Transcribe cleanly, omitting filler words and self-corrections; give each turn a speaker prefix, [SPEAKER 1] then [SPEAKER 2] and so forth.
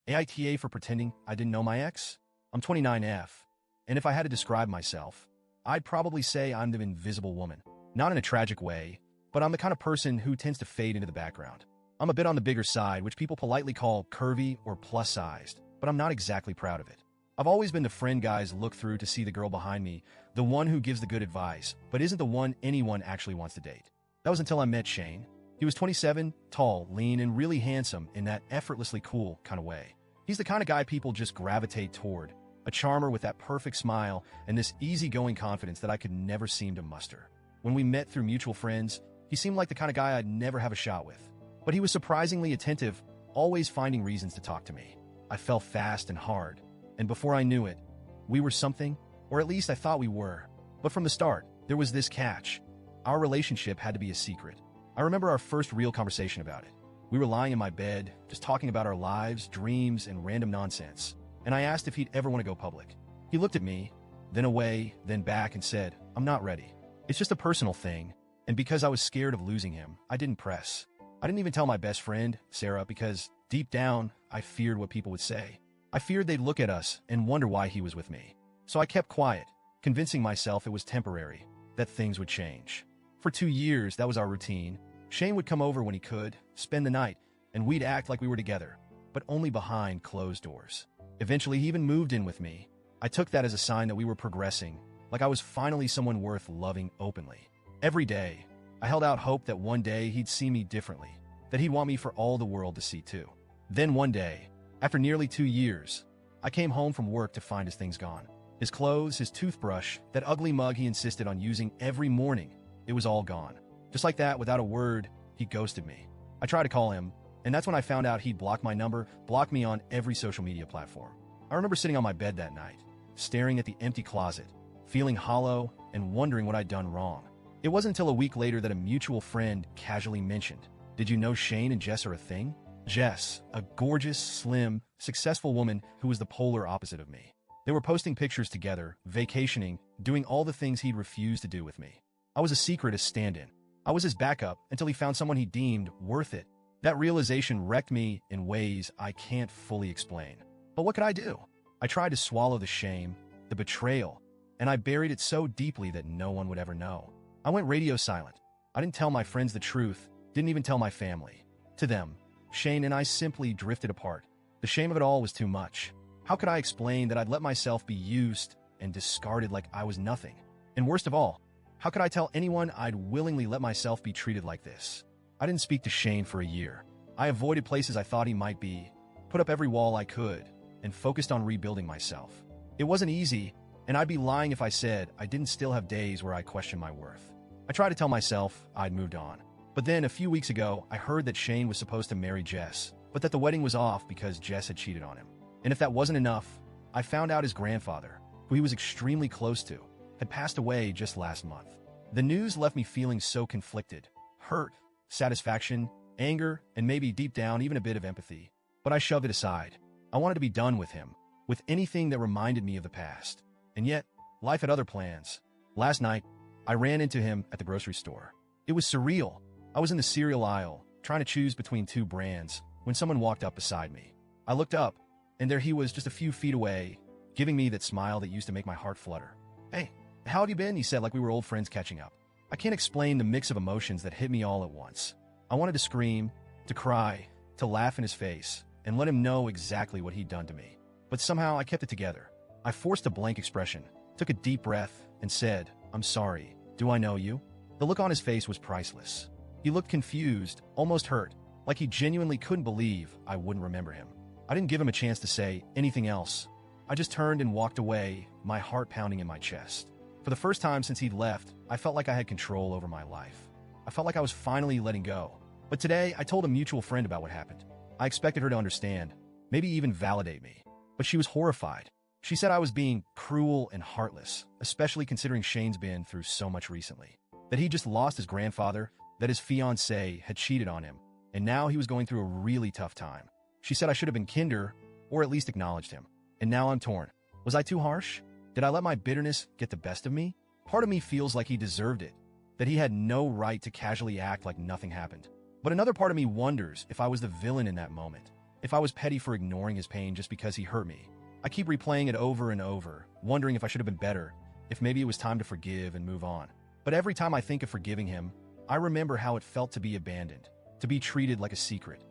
[SPEAKER 1] AITA for pretending I didn't know my ex? I'm 29F, and if I had to describe myself, I'd probably say I'm the invisible woman. Not in a tragic way, but I'm the kind of person who tends to fade into the background. I'm a bit on the bigger side, which people politely call curvy or plus-sized, but I'm not exactly proud of it. I've always been the friend guys look through to see the girl behind me, the one who gives the good advice, but isn't the one anyone actually wants to date. That was until I met Shane. He was 27, tall, lean, and really handsome in that effortlessly cool kind of way. He's the kind of guy people just gravitate toward, a charmer with that perfect smile and this easygoing confidence that I could never seem to muster. When we met through mutual friends, he seemed like the kind of guy I'd never have a shot with. But he was surprisingly attentive, always finding reasons to talk to me. I fell fast and hard, and before I knew it, we were something, or at least I thought we were. But from the start, there was this catch. Our relationship had to be a secret. I remember our first real conversation about it. We were lying in my bed, just talking about our lives, dreams, and random nonsense. And I asked if he'd ever want to go public. He looked at me, then away, then back, and said, "I'm not ready. It's just a personal thing." And because I was scared of losing him, I didn't press. I didn't even tell my best friend, Sarah, because deep down, I feared what people would say. I feared they'd look at us and wonder why he was with me. So I kept quiet, convincing myself it was temporary, that things would change. For 2 years, that was our routine. Shane would come over when he could, spend the night, and we'd act like we were together, but only behind closed doors. Eventually, he even moved in with me. I took that as a sign that we were progressing, like I was finally someone worth loving openly. Every day, I held out hope that one day he'd see me differently, that he'd want me for all the world to see too. Then one day, after nearly 2 years, I came home from work to find his things gone. His clothes, his toothbrush, that ugly mug he insisted on using every morning, it was all gone. Just like that, without a word, he ghosted me. I tried to call him, and that's when I found out he'd blocked my number, blocked me on every social media platform. I remember sitting on my bed that night, staring at the empty closet, feeling hollow and wondering what I'd done wrong. It wasn't until a week later that a mutual friend casually mentioned, "Did you know Shane and Jess are a thing?" Jess, a gorgeous, slim, successful woman who was the polar opposite of me. They were posting pictures together, vacationing, doing all the things he'd refused to do with me. I was a secret as stand-in. I was his backup until he found someone he deemed worth it. That realization wrecked me in ways I can't fully explain. But what could I do? I tried to swallow the shame, the betrayal, and I buried it so deeply that no one would ever know. I went radio silent. I didn't tell my friends the truth, didn't even tell my family. To them, Shane and I simply drifted apart. The shame of it all was too much. How could I explain that I'd let myself be used and discarded like I was nothing? And worst of all, how could I tell anyone I'd willingly let myself be treated like this? I didn't speak to Shane for a year. I avoided places I thought he might be, put up every wall I could, and focused on rebuilding myself. It wasn't easy, and I'd be lying if I said I didn't still have days where I questioned my worth. I tried to tell myself I'd moved on. But then, a few weeks ago, I heard that Shane was supposed to marry Jess, but that the wedding was off because Jess had cheated on him. And if that wasn't enough, I found out his grandfather, who he was extremely close to, had passed away just last month. The news left me feeling so conflicted, hurt, satisfaction, anger, and maybe deep down even a bit of empathy. But I shoved it aside. I wanted to be done with him, with anything that reminded me of the past. And yet, life had other plans. Last night, I ran into him at the grocery store. It was surreal. I was in the cereal aisle, trying to choose between 2 brands, when someone walked up beside me. I looked up, and there he was just a few feet away, giving me that smile that used to make my heart flutter. "Hey, how have you been?" he said, like we were old friends catching up. I can't explain the mix of emotions that hit me all at once. I wanted to scream, to cry, to laugh in his face, and let him know exactly what he'd done to me. But somehow I kept it together. I forced a blank expression, took a deep breath, and said, "I'm sorry. Do I know you?" The look on his face was priceless. He looked confused, almost hurt, like he genuinely couldn't believe I wouldn't remember him. I didn't give him a chance to say anything else. I just turned and walked away, my heart pounding in my chest. For the first time since he'd left, I felt like I had control over my life. I felt like I was finally letting go. But today, I told a mutual friend about what happened. I expected her to understand, maybe even validate me. But she was horrified. She said I was being cruel and heartless, especially considering Shane's been through so much recently. That he just lost his grandfather, that his fiancée had cheated on him, and now he was going through a really tough time. She said I should have been kinder, or at least acknowledged him. And now I'm torn. Was I too harsh? Did I let my bitterness get the best of me? Part of me feels like he deserved it, that he had no right to casually act like nothing happened. But another part of me wonders if I was the villain in that moment, If I was petty for ignoring his pain just because he hurt me, I keep replaying it over and over, wondering if I should have been better, if maybe it was time to forgive and move on. But every time I think of forgiving him, I remember how it felt to be abandoned, to be treated like a secret,